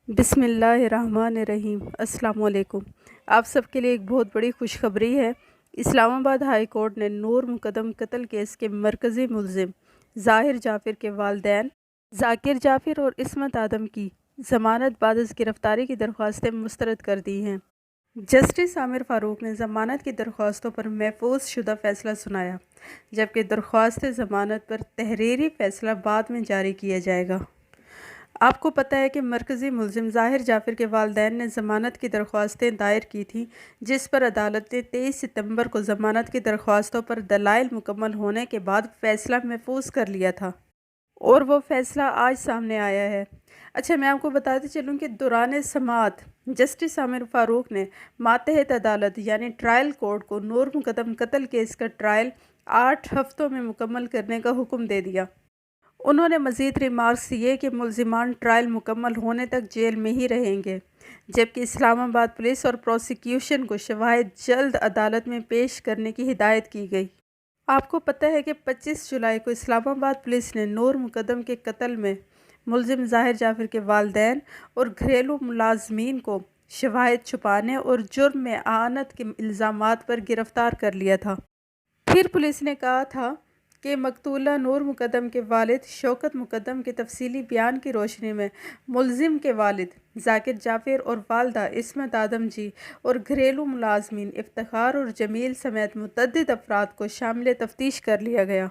بسم اللہ الرحمن الرحیم۔ السلام علیکم۔ آپ سب کے لیے ایک بہت بڑی خوشخبری ہے۔ اسلام آباد ہائی کورٹ نے نور مقدم قتل کیس کے مرکزی ملزم ظاہر جعفر کے والدین ذاکر جعفر اور عصمت آدم کی ضمانت بعد از گرفتاری کی درخواستیں مسترد کر دی ہیں۔ جسٹس عامر فاروق نے ضمانت کی درخواستوں پر محفوظ شدہ فیصلہ سنایا، جبکہ درخواست ضمانت پر تحریری فیصلہ بعد میں جاری کیا جائے گا۔ آپ کو پتہ ہے کہ مرکزی ملزم ظاہر جعفر کے والدین نے ضمانت کی درخواستیں دائر کی تھیں، جس پر عدالت نے 23 ستمبر کو ضمانت کی درخواستوں پر دلائل مکمل ہونے کے بعد فیصلہ محفوظ کر لیا تھا، اور وہ فیصلہ آج سامنے آیا ہے۔ اچھا، میں آپ کو بتاتے چلوں کہ دوران سماعت جسٹس عامر فاروق نے ماتحت عدالت یعنی ٹرائل کورٹ کو نور مقدم قتل کیس کا ٹرائل 8 ہفتوں میں مکمل کرنے کا حکم دے دیا۔ انہوں نے مزید ریمارکس دیے کہ ملزمان ٹرائل مکمل ہونے تک جیل میں ہی رہیں گے، جبکہ اسلام آباد پولیس اور پروسیکیوشن کو شواہد جلد عدالت میں پیش کرنے کی ہدایت کی گئی۔ آپ کو پتہ ہے کہ 25 جولائی کو اسلام آباد پولیس نے نور مقدم کے قتل میں ملزم ظاہر جعفر کے والدین اور گھریلو ملازمین کو شواہد چھپانے اور جرم میں اعانت کے الزامات پر گرفتار کر لیا تھا۔ پھر پولیس نے کہا تھا کہ مقتولہ نور مقدم کے والد شوکت مقدم کے تفصیلی بیان کی روشنی میں ملزم کے والد ذاکر جعفر اور والدہ عصمت آدم جی اور گھریلو ملازمین افتخار اور جمیل سمیت متعدد افراد کو شامل تفتیش کر لیا گیا۔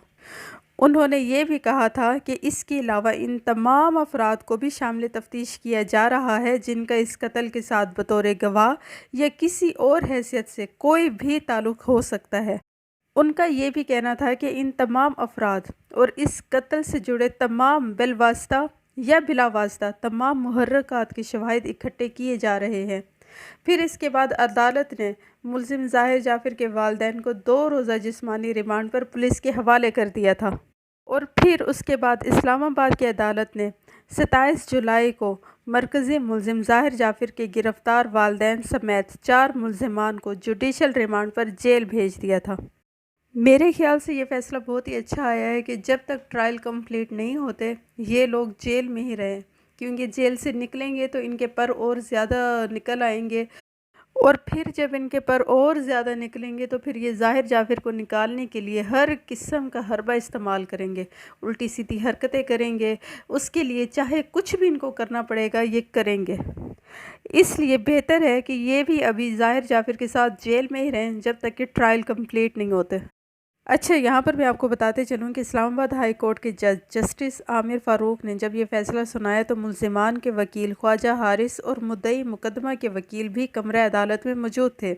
انہوں نے یہ بھی کہا تھا کہ اس کے علاوہ ان تمام افراد کو بھی شامل تفتیش کیا جا رہا ہے جن کا اس قتل کے ساتھ بطور گواہ یا کسی اور حیثیت سے کوئی بھی تعلق ہو سکتا ہے۔ ان کا یہ بھی کہنا تھا کہ ان تمام افراد اور اس قتل سے جڑے تمام بالواسطہ یا بلا واسطہ تمام محرکات کے شواہد اکٹھے کیے جا رہے ہیں۔ پھر اس کے بعد عدالت نے ملزم ظاہر جعفر کے والدین کو 2 روزہ جسمانی ریمانڈ پر پولیس کے حوالے کر دیا تھا، اور پھر اس کے بعد اسلام آباد کی عدالت نے 27 جولائی کو مرکزی ملزم ظاہر جعفر کے گرفتار والدین سمیت 4 ملزمان کو جوڈیشل ریمانڈ پر جیل بھیج دیا تھا۔ میرے خیال سے یہ فیصلہ بہت ہی اچھا آیا ہے کہ جب تک ٹرائل کمپلیٹ نہیں ہوتے یہ لوگ جیل میں ہی رہیں، کیونکہ جیل سے نکلیں گے تو ان کے پر اور زیادہ نکل آئیں گے، اور پھر جب ان کے پر اور زیادہ نکلیں گے تو پھر یہ ظاہر جعفر کو نکالنے کے لیے ہر قسم کا حربہ استعمال کریں گے، الٹی سیدھی حرکتیں کریں گے، اس کے لیے چاہے کچھ بھی ان کو کرنا پڑے گا یہ کریں گے۔ اس لیے بہتر ہے کہ یہ بھی ابھی ظاہر جعفر کے ساتھ جیل میں ہی رہیں جب تک کہ ٹرائل کمپلیٹ نہیں ہوتے۔ اچھا، یہاں پر میں آپ کو بتاتے چلوں کہ اسلام آباد ہائی کورٹ کے جج جسٹس عامر فاروق نے جب یہ فیصلہ سنایا تو ملزمان کے وکیل خواجہ حارث اور مدعی مقدمہ کے وکیل بھی کمرہ عدالت میں موجود تھے،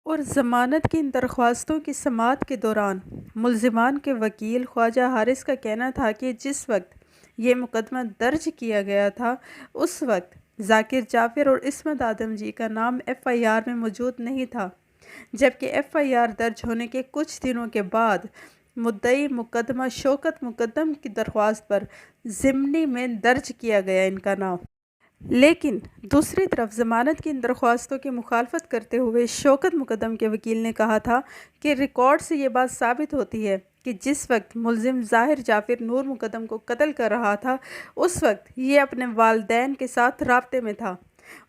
اور ضمانت کی ان درخواستوں کی سماعت کے دوران ملزمان کے وکیل خواجہ حارث کا کہنا تھا کہ جس وقت یہ مقدمہ درج کیا گیا تھا اس وقت ذاکر جعفر اور عصمت آدم جی کا نام FIR میں موجود نہیں تھا، جبکہ FIR درج ہونے کے کچھ دنوں کے بعد مدعی مقدمہ شوکت مقدم کی درخواست پر ضمنی میں درج کیا گیا ان کا نام۔ لیکن دوسری طرف ضمانت کی ان درخواستوں کی مخالفت کرتے ہوئے شوکت مقدم کے وکیل نے کہا تھا کہ ریکارڈ سے یہ بات ثابت ہوتی ہے کہ جس وقت ملزم ظاہر جعفر نور مقدم کو قتل کر رہا تھا اس وقت یہ اپنے والدین کے ساتھ رابطے میں تھا،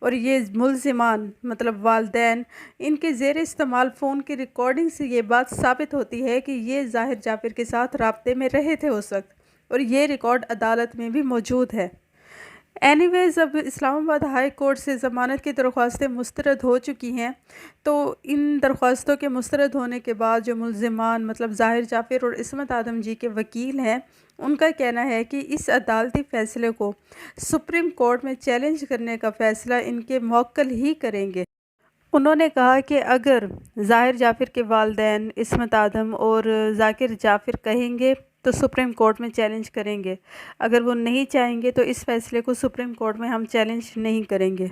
اور یہ ملزمان مطلب والدین ان کے زیر استعمال فون کی ریکارڈنگ سے یہ بات ثابت ہوتی ہے کہ یہ ظاہر جعفر کے ساتھ رابطے میں رہے تھے اس وقت، اور یہ ریکارڈ عدالت میں بھی موجود ہے۔ اینی ویز اب اسلام آباد ہائی کورٹ سے ضمانت کی درخواستیں مسترد ہو چکی ہیں، تو ان درخواستوں کے مسترد ہونے کے بعد جو ملزمان مطلب ظاہر جعفر اور عصمت آدم جی کے وکیل ہیں ان کا کہنا ہے کہ اس عدالتی فیصلے کو سپریم کورٹ میں چیلنج کرنے کا فیصلہ ان کے موکل ہی کریں گے۔ انہوں نے کہا کہ اگر ظاہر جعفر کے والدین عصمت آدم اور ذاکر جعفر کہیں گے تو سپریم کورٹ میں چیلنج کریں گے، اگر وہ نہیں چاہیں گے تو اس فیصلے کو سپریم کورٹ میں ہم چیلنج نہیں کریں گے۔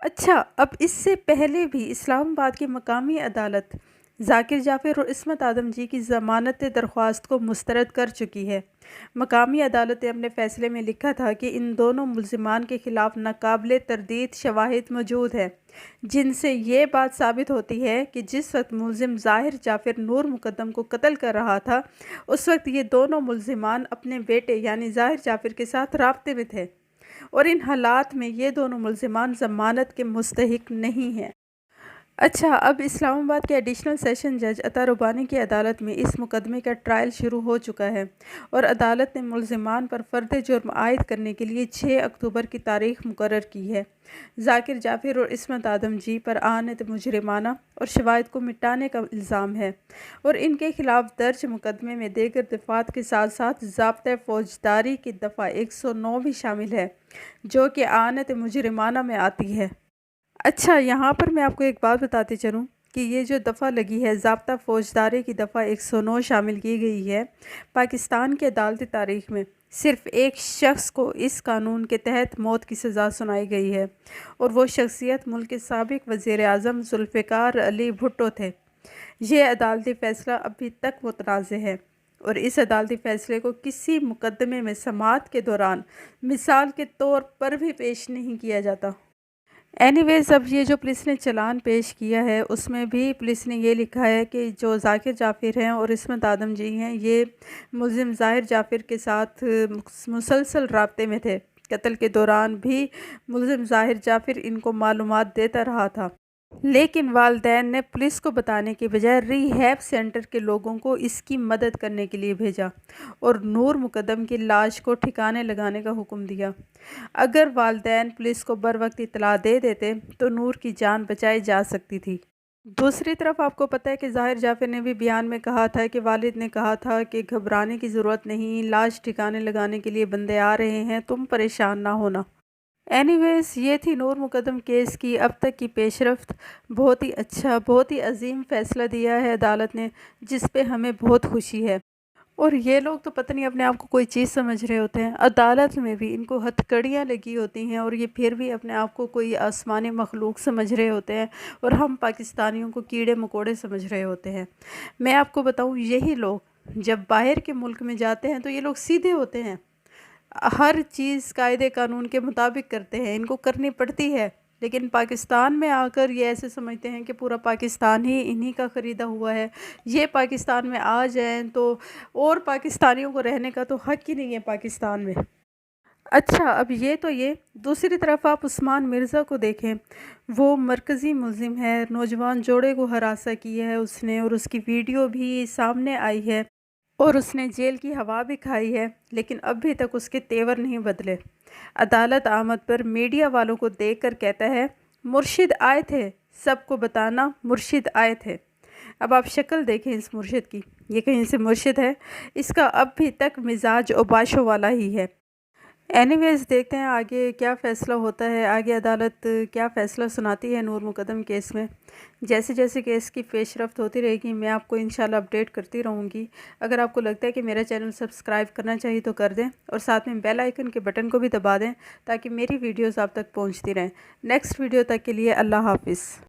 اچھا، اب اس سے پہلے بھی اسلام آباد کی مقامی عدالت ذاکر جعفر اور عصمت آدم جی کی ضمانت درخواست کو مسترد کر چکی ہے۔ مقامی عدالت نے اپنے فیصلے میں لکھا تھا کہ ان دونوں ملزمان کے خلاف ناقابل تردید شواہد موجود ہیں جن سے یہ بات ثابت ہوتی ہے کہ جس وقت ملزم ظاہر جعفر نور مقدم کو قتل کر رہا تھا اس وقت یہ دونوں ملزمان اپنے بیٹے یعنی ظاہر جعفر کے ساتھ رابطے میں تھے۔ اور ان حالات میں یہ دونوں ملزمان ضمانت کے مستحق نہیں ہیں۔ اچھا، اب اسلام آباد کے ایڈیشنل سیشن جج عطا ربانی کی عدالت میں اس مقدمے کا ٹرائل شروع ہو چکا ہے اور عدالت نے ملزمان پر فرد جرم عائد کرنے کے لیے 6 اکتوبر کی تاریخ مقرر کی ہے۔ ذاکر جعفر اور عصمت آدم جی پر آنت مجرمانہ اور شواہد کو مٹانے کا الزام ہے اور ان کے خلاف درج مقدمے میں دیگر دفعات کے ساتھ ساتھ ضابطۂ فوجداری کی دفعہ 109 بھی شامل ہے، جو کہ آنت مجرمانہ میں آتی ہے۔ اچھا، یہاں پر میں آپ کو ایک بات بتاتے چلوں کہ یہ جو دفعہ لگی ہے، ضابطہ فوجداری کی دفعہ 109 شامل کی گئی ہے۔ پاکستان کی عدالتی تاریخ میں صرف ایک شخص کو اس قانون کے تحت موت کی سزا سنائی گئی ہے اور وہ شخصیت ملک کے سابق وزیر اعظم ذوالفقار علی بھٹو تھے۔ یہ عدالتی فیصلہ ابھی تک متنازع ہے اور اس عدالتی فیصلے کو کسی مقدمے میں سماعت کے دوران مثال کے طور پر بھی پیش نہیں کیا جاتا۔ اینی ویز، اب یہ جو پولیس نے چلان پیش کیا ہے اس میں بھی پولیس نے یہ لکھا ہے کہ جو ذاکر جعفر ہیں اور عصمت آدم جی ہیں، یہ ملزم ظاہر جعفر کے ساتھ مسلسل رابطے میں تھے۔ قتل کے دوران بھی ملزم ظاہر جعفر ان کو معلومات دیتا رہا تھا، لیکن والدین نے پولیس کو بتانے کے بجائے ری ہیب سینٹر کے لوگوں کو اس کی مدد کرنے کے لیے بھیجا اور نور مقدم کی لاش کو ٹھکانے لگانے کا حکم دیا۔ اگر والدین پولیس کو بروقت اطلاع دے دیتے تو نور کی جان بچائی جا سکتی تھی۔ دوسری طرف آپ کو پتہ ہے کہ ظاہر جعفر نے بھی بیان میں کہا تھا کہ والد نے کہا تھا کہ گھبرانے کی ضرورت نہیں، لاش ٹھکانے لگانے کے لیے بندے آ رہے ہیں، تم پریشان نہ ہونا۔ اینی ویز، یہ تھی نور مقدم کیس کی اب تک کی پیش رفت۔ بہت ہی اچھا، بہت ہی عظیم فیصلہ دیا ہے عدالت نے، جس پہ ہمیں بہت خوشی ہے۔ اور یہ لوگ تو پتہ نہیں اپنے آپ کو کوئی چیز سمجھ رہے ہوتے ہیں، عدالت میں بھی ان کو ہتھکڑیاں لگی ہوتی ہیں اور یہ پھر بھی اپنے آپ کو کوئی آسمانی مخلوق سمجھ رہے ہوتے ہیں اور ہم پاکستانیوں کو کیڑے مکوڑے سمجھ رہے ہوتے ہیں۔ میں آپ کو بتاؤں، یہی لوگ جب باہر کے ملک میں جاتے ہیں تو یہ لوگ سیدھے ہوتے ہیں، ہر چیز قاعدے قانون کے مطابق کرتے ہیں، ان کو کرنی پڑتی ہے، لیکن پاکستان میں آ کر یہ ایسے سمجھتے ہیں کہ پورا پاکستان ہی انہی کا خریدا ہوا ہے، یہ پاکستان میں آ جائیں تو اور پاکستانیوں کو رہنے کا تو حق ہی نہیں ہے پاکستان میں۔ اچھا، اب یہ تو یہ دوسری طرف آپ عثمان مرزا کو دیکھیں، وہ مرکزی ملزم ہے، نوجوان جوڑے کو ہراساں کیا ہے اس نے اور اس کی ویڈیو بھی سامنے آئی ہے اور اس نے جیل کی ہوا بھی کھائی ہے، لیکن ابھی تک اس کے تیور نہیں بدلے۔ عدالت آمد پر میڈیا والوں کو دیکھ کر کہتا ہے، مرشد آئے تھے، سب کو بتانا مرشد آئے تھے۔ اب آپ شکل دیکھیں اس مرشد کی، یہ کہیں سے مرشد ہے، اس کا اب بھی تک مزاج اوباشوں والا ہی ہے۔ اینی ویز، دیکھتے ہیں آگے کیا فیصلہ ہوتا ہے، آگے عدالت کیا فیصلہ سناتی ہے نور مقدم کیس میں۔ جیسے جیسے کیس کی پیش رفت ہوتی رہے گی میں آپ کو انشاءاللہ اپڈیٹ کرتی رہوں گی۔ اگر آپ کو لگتا ہے کہ میرا چینل سبسکرائب کرنا چاہیے تو کر دیں اور ساتھ میں بیل آئیکن کے بٹن کو بھی دبا دیں تاکہ میری ویڈیوز آپ تک پہنچتی رہیں۔ نیکسٹ ویڈیو تک کے لیے اللہ حافظ۔